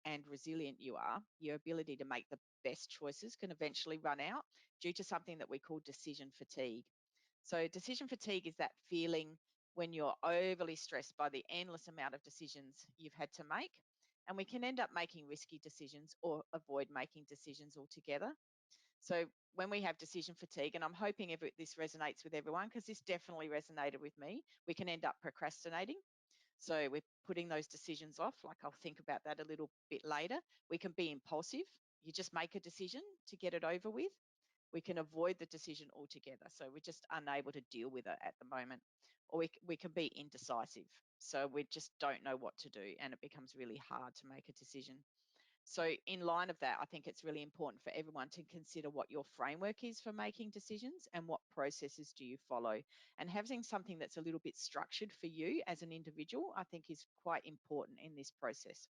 and resilient you are, your ability to make the best choices can eventually run out due to something that we call decision fatigue. So decision fatigue is that feeling when you're overly stressed by the endless amount of decisions you've had to make. And we can end up making risky decisions or avoid making decisions altogether. So when we have decision fatigue, and I'm hoping this resonates with everyone, because this definitely resonated with me, we can end up procrastinating. So we're putting those decisions off, like I'll think about that a little bit later. We can be impulsive. You just make a decision to get it over with. We can avoid the decision altogether. So we're just unable to deal with it at the moment. Or we can be indecisive. So we just don't know what to do, and it becomes really hard to make a decision. So in line of that, I think it's really important for everyone to consider what your framework is for making decisions and what processes do you follow. And having something that's a little bit structured for you as an individual, I think is quite important in this process.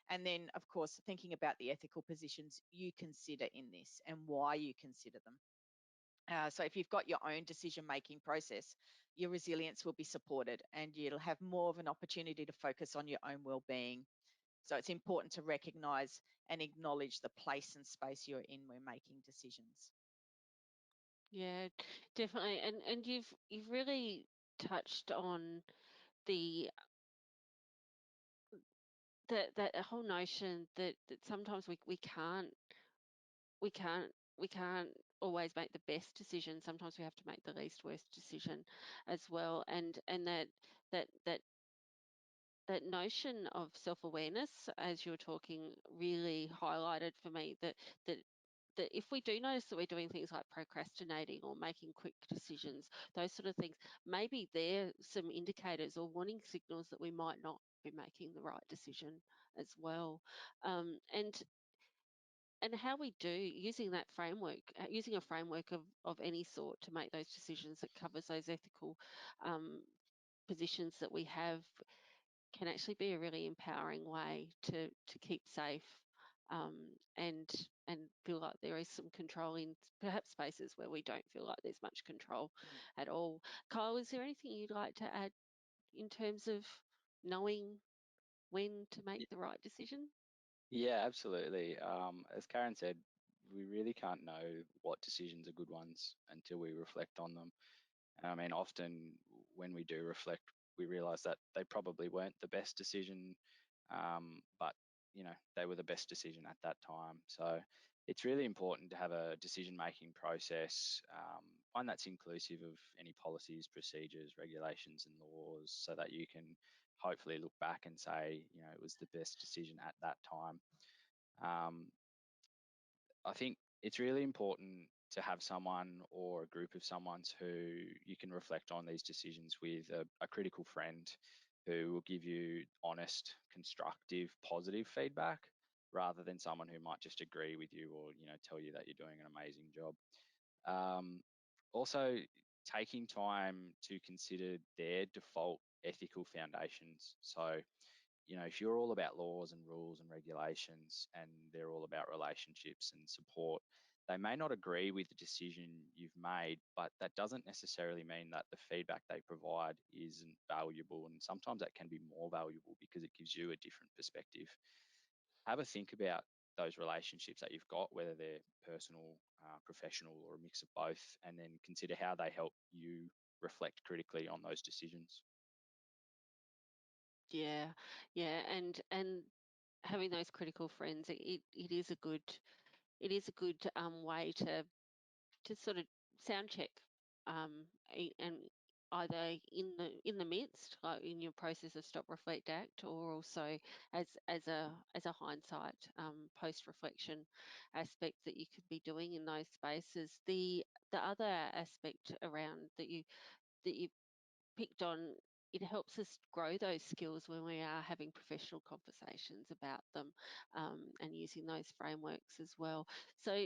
And then, of course, thinking about the ethical positions you consider in this and why you consider them. So if you've got your own decision-making process, your resilience will be supported and you'll have more of an opportunity to focus on your own well-being. So it's important to recognise and acknowledge the place and space you're in when making decisions. Yeah, definitely. And you've really touched on the that whole notion that sometimes we can't always make the best decision. Sometimes we have to make the least worst decision as well. And that that notion of self-awareness, as you were talking, really highlighted for me that if we do notice that we're doing things like procrastinating or making quick decisions, those sort of things, maybe they're some indicators or warning signals that we might not be making the right decision as well. And how we do using that framework, using a framework of any sort to make those decisions that covers those ethical positions that we have, can actually be a really empowering way to keep safe, and feel like there is some control in perhaps spaces where we don't feel like there's much control at all. Kyle, is there anything you'd like to add in terms of knowing when to make the right decision? Yeah, absolutely. As Karen said, we really can't know what decisions are good ones until we reflect on them. And I mean, often when we do reflect, we realize that they probably weren't the best decision, but they were the best decision at that time. So it's really important to have a decision-making process, one that's inclusive of any policies, procedures, regulations, and laws, so that you can hopefully look back and say, it was the best decision at that time. I think it's really important to have someone or a group of someones who you can reflect on these decisions with, a critical friend who will give you honest, constructive, positive feedback, rather than someone who might just agree with you or tell you that you're doing an amazing job. Also, taking time to consider their default ethical foundations. So if you're all about laws and rules and regulations and they're all about relationships and support, they may not agree with the decision you've made, but that doesn't necessarily mean that the feedback they provide isn't valuable. And sometimes that can be more valuable because it gives you a different perspective. Have a think about those relationships that you've got, whether they're personal, professional, or a mix of both, and then consider how they help you reflect critically on those decisions. Yeah, and having those critical friends, it is a good way to sort of sound check, and either in the midst, like in your process of stop, reflect, act, or also as a hindsight, post reflection aspect that you could be doing in those spaces. The other aspect around that you picked on, it helps us grow those skills when we are having professional conversations about them, and using those frameworks as well. So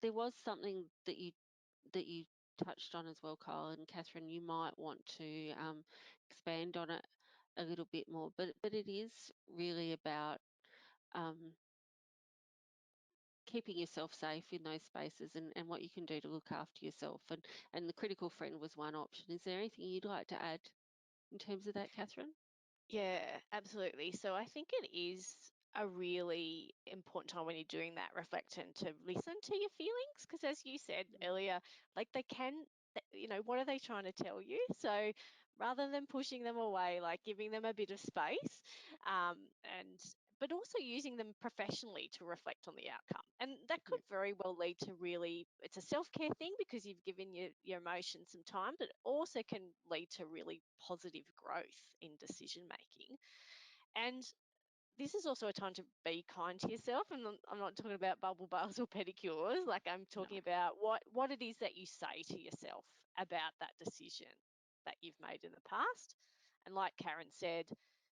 there was something that you touched on as well, Kyle, and Catherine, you might want to expand on it a little bit more, but it is really about keeping yourself safe in those spaces, and what you can do to look after yourself, and the critical friend was one option. Is there anything you'd like to add in terms of that, Catherine? Yeah, absolutely. So I think it is a really important time when you're doing that reflection to listen to your feelings, because as you said earlier, like they can, what are they trying to tell you? So rather than pushing them away, like giving them a bit of space, and but also using them professionally to reflect on the outcome. And that could very well lead to it's a self-care thing because you've given your emotions some time, but it also can lead to really positive growth in decision making. And this is also a time to be kind to yourself. And I'm not talking about bubble baths or pedicures. Like I'm No. talking about what it is that you say to yourself about that decision that you've made in the past. And like Karen said,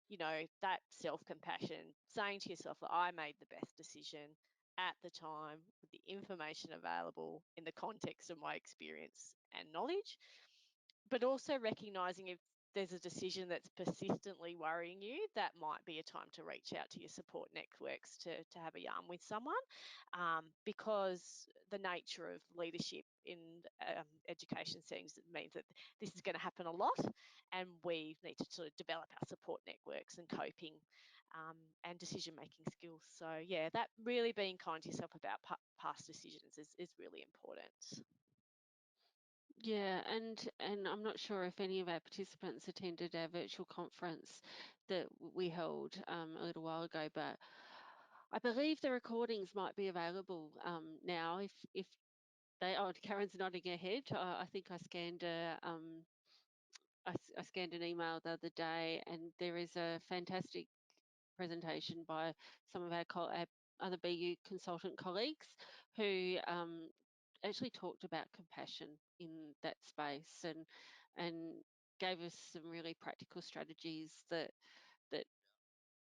you know, that self-compassion, saying to yourself that I made the best decision at the time with the information available in the context of my experience and knowledge, but also recognizing if there's a decision that's persistently worrying you, that might be a time to reach out to your support networks to have a yarn with someone, because the nature of leadership in education settings means that this is going to happen a lot, and we need to sort of develop our support networks and coping and decision-making skills. So yeah, that really being kind to yourself about past decisions is really important. Yeah, and I'm not sure if any of our participants attended our virtual conference that we held a little while ago, but I believe the recordings might be available now. If they, oh, Karen's nodding her head. I think I scanned I scanned an email the other day, and there is a fantastic presentation by some of our other BU consultant colleagues who actually talked about compassion in that space and gave us some really practical strategies that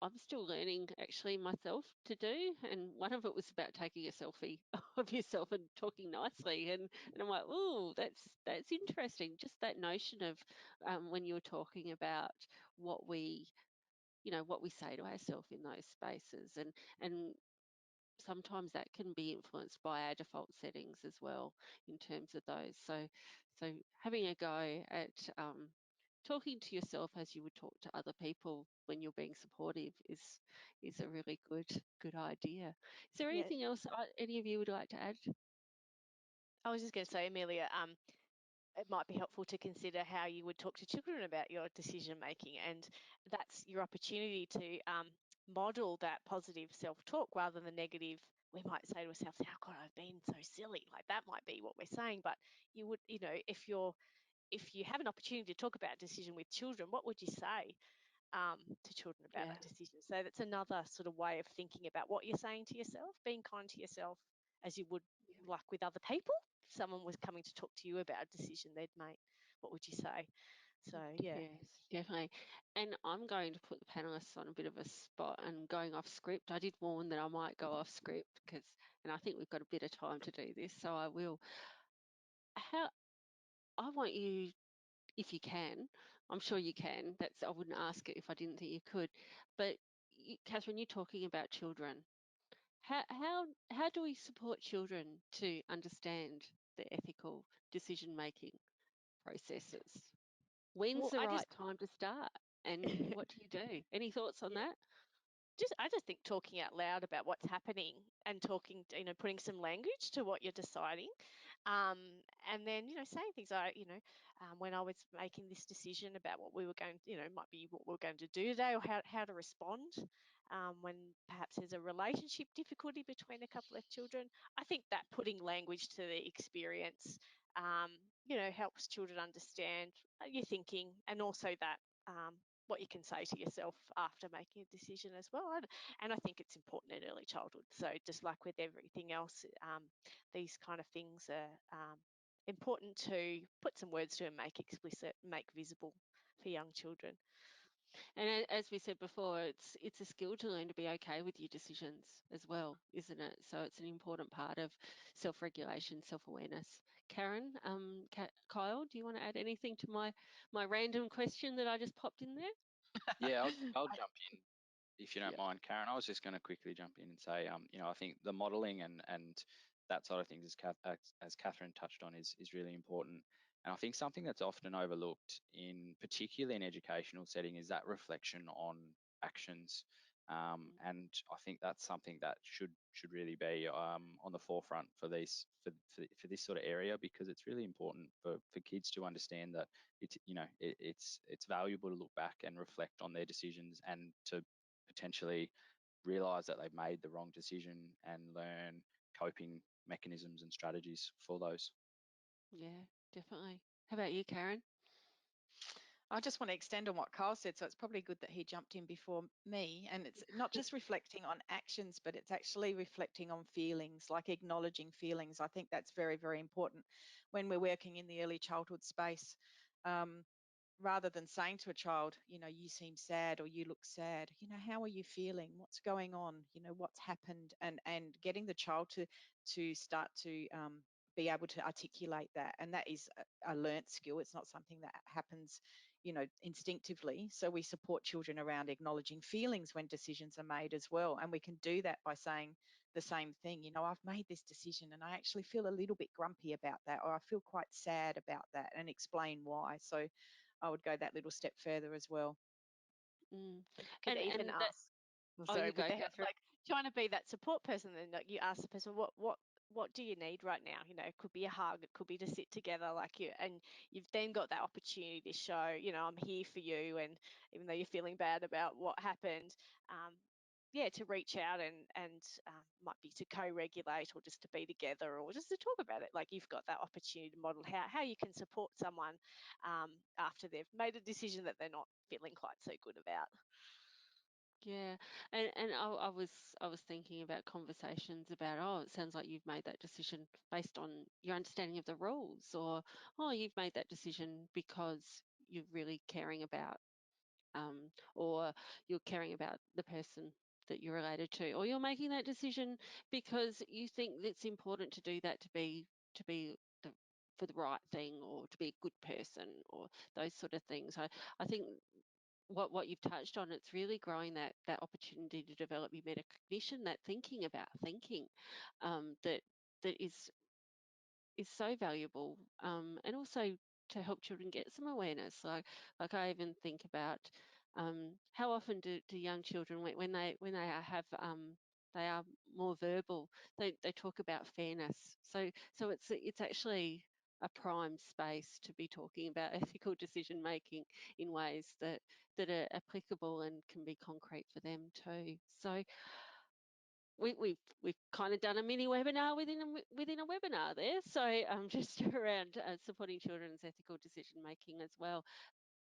I'm still learning actually myself to do. And one of it was about taking a selfie of yourself and talking nicely. And I'm like, oh, that's interesting. Just that notion of when you were talking about what we, what we say to ourselves in those spaces, and sometimes that can be influenced by our default settings as well in terms of those. So having a go at talking to yourself as you would talk to other people when you're being supportive is a really good idea. Is there Yeah, anything else any of you would like to add? I was just going to say, Amelia, it might be helpful to consider how you would talk to children about your decision making, and that's your opportunity to model that positive self-talk rather than the negative. We might say to ourselves, "How could I have been so silly?" Like that might be what we're saying, but you would, if you have an opportunity to talk about decision with children, what would you say to children about Yeah. that decision? So that's another sort of way of thinking about what you're saying to yourself, being kind to yourself as you would like with other people. If someone was coming to talk to you about a decision they'd made, what would you say? So yeah. Yes, definitely. And I'm going to put the panelists on a bit of a spot and going off script. I did warn that I might go off script and I think we've got a bit of time to do this, so I will. I want you, if you can, I'm sure you can. I wouldn't ask it if I didn't think you could. But Catherine, you're talking about children. How do we support children to understand the ethical decision making processes? When's Well, the right time to start? And what do you do? Any thoughts on yeah. that? I just think talking out loud about what's happening and talking, putting some language to what you're deciding, and then saying things like, when I was making this decision about what we were going, might be what we're going to do today, or how to respond when perhaps there's a relationship difficulty between a couple of children. I think that putting language to the experience, helps children understand your thinking, and also that. What you can say to yourself after making a decision as well. And I think it's important in early childhood. So just like with everything else, these kind of things are important to put some words to and make explicit, make visible for young children. And as we said before, it's a skill to learn to be okay with your decisions as well, isn't it? So it's an important part of self-regulation, self-awareness. Karen, Kyle, do you want to add anything to my random question that I just popped in there? Yeah, I'll jump in if you don't Yeah. mind, Karen. I was just going to quickly jump in and say, I think the modelling and that sort of things, as Catherine touched on, is really important. And I think something that's often overlooked, particularly in educational setting, is that reflection on actions. And I think that's something that should really be on the forefront for this sort of area, because it's really important for kids to understand that it's valuable to look back and reflect on their decisions, and to potentially realize that they've made the wrong decision and learn coping mechanisms and strategies for those. Yeah, definitely. How about you, Karen? I just want to extend on what Kyle said, so it's probably good that he jumped in before me. And it's not just reflecting on actions, but it's actually reflecting on feelings, like acknowledging feelings. I think that's very, very important when we're working in the early childhood space. rather than saying to a child, you know, you seem sad or you look sad, you know, how are you feeling? What's going on? You know, what's happened? And getting the child to start to be able to articulate that. And that is a learnt skill. It's not something that happens, you know, instinctively. So we support children around acknowledging feelings when decisions are made as well. And we can do that by saying the same thing. You know, I've made this decision and I actually feel a little bit grumpy about that, or I feel quite sad about that, and explain why. So I would go that little step further as well. Mm. Could even And that, ask. Well, oh, sorry, you with go, the help, Catherine. like trying to be that support person, then like you ask the person, what do you need right now? You know, it could be a hug, it could be to sit together, like you, and you've then got that opportunity to show, you know, I'm here for you, and even though you're feeling bad about what happened, yeah, to reach out and might be to co-regulate or just to be together or just to talk about it. Like you've got that opportunity to model how you can support someone after they've made a decision that they're not feeling quite so good about. Yeah, and I was thinking about conversations about, oh, it sounds like you've made that decision based on your understanding of the rules, or oh, you've made that decision because you're really caring about, or you're caring about the person that you're related to, or you're making that decision because you think it's important to do that to be for the right thing, or to be a good person, or those sort of things. I think what you've touched on, it's really growing that opportunity to develop your metacognition, that thinking about thinking, that is so valuable, and also to help children get some awareness. Like I even think about how often do young children, when they they are more verbal, they talk about fairness. So it's actually a prime space to be talking about ethical decision making in ways that are applicable and can be concrete for them too. So we've kind of done a mini webinar within a webinar there. So just around supporting children's ethical decision making as well.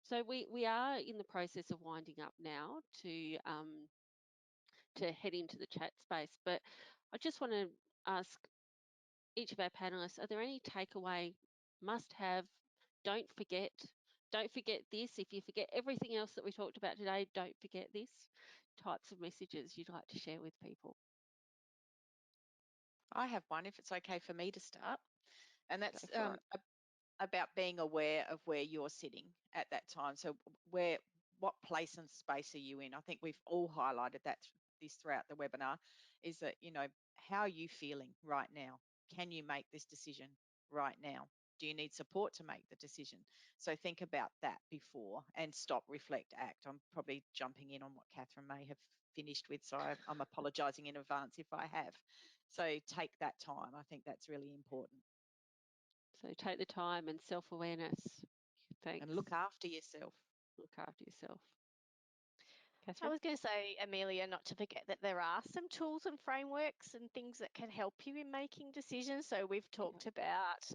So we are in the process of winding up now to head into the chat space. But I just want to ask each of our panelists, are there any takeaway, must have, don't forget this? If you forget everything else that we talked about today, don't forget this, types of messages you'd like to share with people? I have one, if it's okay for me to start, and Go that's for it. about being aware of where you're sitting at that time. So what place and space are you in? I think we've all highlighted this throughout the webinar, is that, you know, how are you feeling right now? Can you make this decision right now? Do you need support to make the decision? So think about that before, and stop, reflect, act. I'm probably jumping in on what Catherine may have finished with, so I'm apologising in advance if I have. So take that time. I think that's really important. So take the time and self-awareness. And look Thanks. after yourself. Look after yourself. I Catherine? was going to say, Amelia, not to forget that there are some tools and frameworks and things that can help you in making decisions. So we've talked about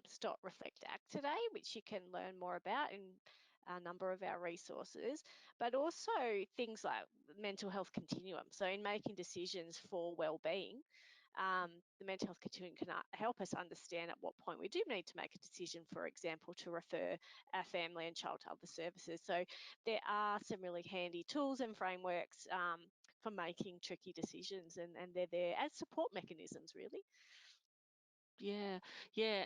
Stop, Reflect, Act today, which you can learn more about in a number of our resources, but also things like mental health continuum. So in making decisions for wellbeing, the mental health continuum can help us understand at what point we do need to make a decision, for example, to refer our family and child to other services. So there are some really handy tools and frameworks for making tricky decisions, and they're there as support mechanisms, really. Yeah,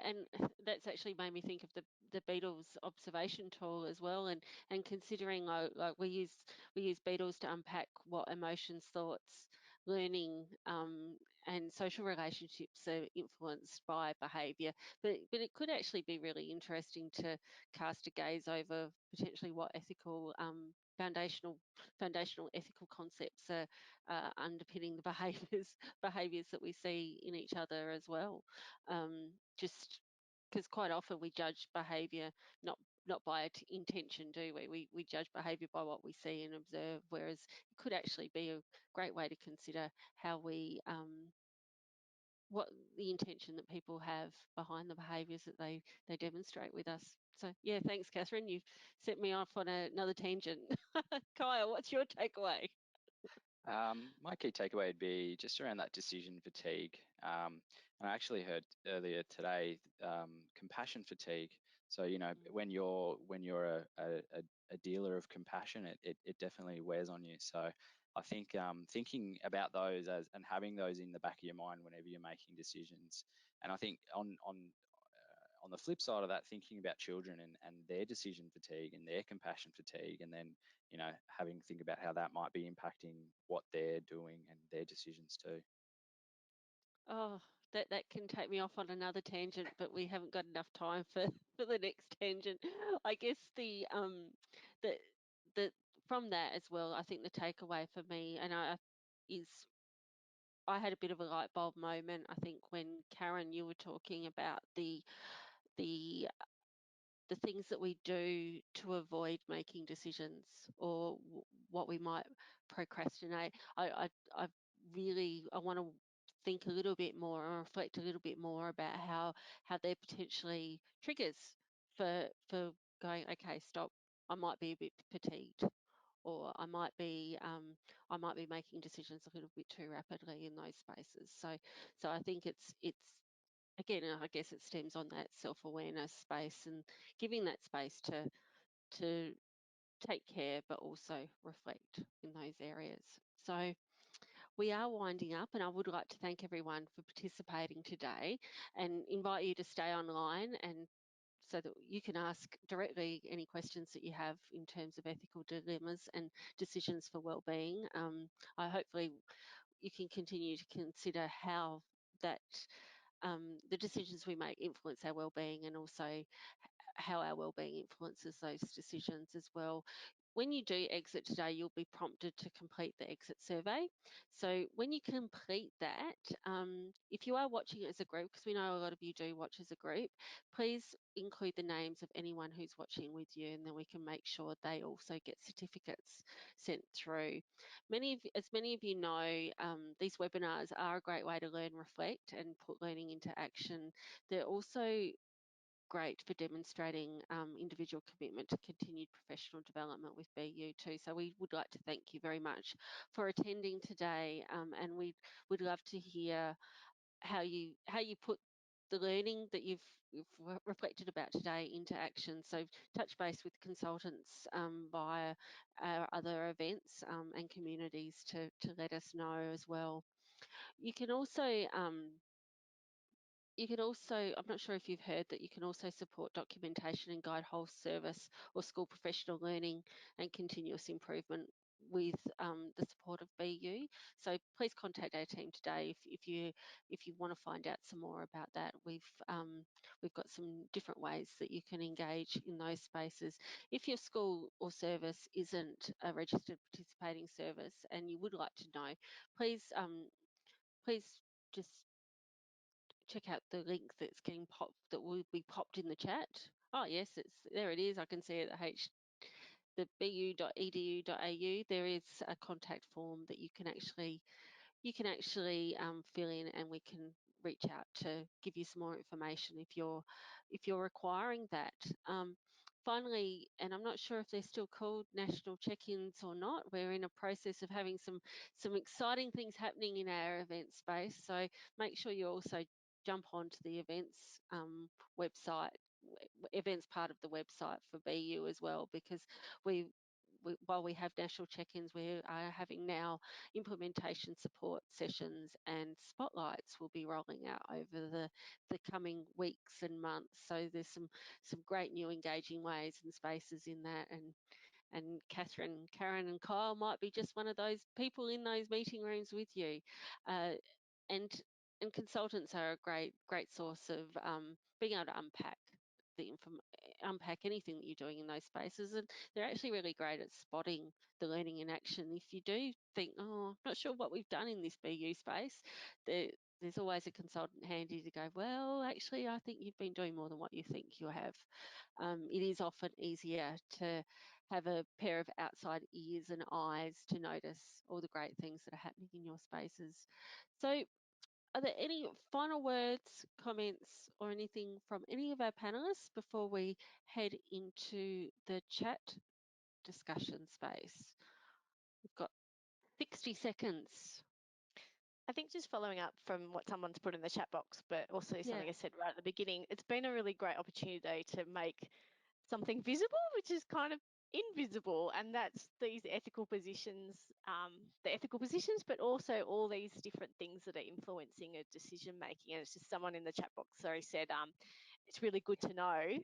and that's actually made me think of the Beatles observation tool as well, and considering like we use Beatles to unpack what emotions, thoughts, learning, and social relationships are influenced by behaviour. But it could actually be really interesting to cast a gaze over potentially what ethical foundational ethical concepts are underpinning the behaviours that we see in each other as well. Just because quite often we judge behaviour not by intention, do we? We judge behaviour by what we see and observe, whereas it could actually be a great way to consider how we what the intention that people have behind the behaviours that they demonstrate with us. So yeah, thanks, Catherine. You've set me off on another tangent. Kyle, what's your takeaway? My key takeaway would be just around that decision fatigue. And I actually heard earlier today compassion fatigue. So, you know, when you're a dealer of compassion, it definitely wears on you. So I think thinking about those and having those in the back of your mind whenever you're making decisions. And I think on the flip side of that, thinking about children and their decision fatigue and their compassion fatigue, and then, you know, having to think about how that might be impacting what they're doing and their decisions too. Oh, that can take me off on another tangent, but we haven't got enough time for, for the next tangent. I guess the the from that as well, I think the takeaway for me is I had a bit of a light bulb moment. I think when Karen, you were talking about the the things that we do to avoid making decisions or what we might procrastinate. I really I want to think a little bit more or reflect a little bit more about how they're potentially triggers for going, okay, stop. I might be a bit fatigued, or I might be making decisions a little bit too rapidly in those spaces. So I think it's again, I guess it stems on that self-awareness space and giving that space to take care, but also reflect in those areas. So we are winding up, and I would like to thank everyone for participating today and invite you to stay online and so that you can ask directly any questions that you have in terms of ethical dilemmas and decisions for wellbeing. I hopefully you can continue to consider how that the decisions we make influence our well-being, and also how our well-being influences those decisions as well. When you do exit today, you'll be prompted to complete the exit survey. So when you complete that, if you are watching it as a group, because we know a lot of you do watch as a group, please include the names of anyone who's watching with you, and then we can make sure they also get certificates sent through. As many of you know, these webinars are a great way to learn, reflect, and put learning into action. They're also great for demonstrating individual commitment to continued professional development with BU too. So we would like to thank you very much for attending today, and we'd love to hear how you put the learning that you've reflected about today into action. So touch base with consultants via our other events and communities to let us know as well. You can also, I'm not sure if you've heard that you can also support documentation and guide whole service or school professional learning and continuous improvement with the support of BU. So please contact our team today if you want to find out some more about that. We've got some different ways that you can engage in those spaces. If your school or service isn't a registered participating service and you would like to know, please please just check out the link that's getting popped, that will be popped in the chat. Oh yes, there it is. I can see it at the bu.edu.au. There is a contact form that you can actually fill in, and we can reach out to give you some more information if you're requiring that. Finally, and I'm not sure if they're still called national check-ins or not, we're in a process of having some exciting things happening in our event space. So make sure you also jump onto the events website, events part of the website for BU as well, because while we have national check-ins, we are having now implementation support sessions, and spotlights will be rolling out over the coming weeks and months. So there's some great new engaging ways and spaces in that, and Catherine, Karen and Kyle might be just one of those people in those meeting rooms with you. And consultants are a great source of being able to unpack anything that you're doing in those spaces, and they're actually really great at spotting the learning in action. If you do think, oh, I'm not sure what we've done in this BU space, there's always a consultant handy to go, well, actually, I think you've been doing more than what you think you have. It is often easier to have a pair of outside ears and eyes to notice all the great things that are happening in your spaces. So are there any final words, comments, or anything from any of our panelists before we head into the chat discussion space? We've got 60 seconds. I think just following up from what someone's put in the chat box, but also something Yeah. I said right at the beginning, it's been a really great opportunity to make something visible, which is kind of invisible, and that's these ethical positions, but also all these different things that are influencing a decision making. And it's just someone in the chat box, sorry, said it's really good to know. It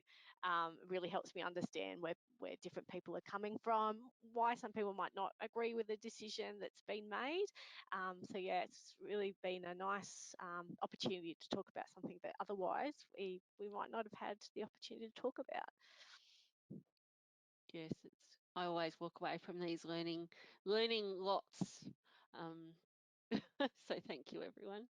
really helps me understand where different people are coming from, why some people might not agree with the decision that's been made. So yeah, it's really been a nice opportunity to talk about something that otherwise we might not have had the opportunity to talk about. Yes, I always walk away from these learning lots. So thank you, everyone.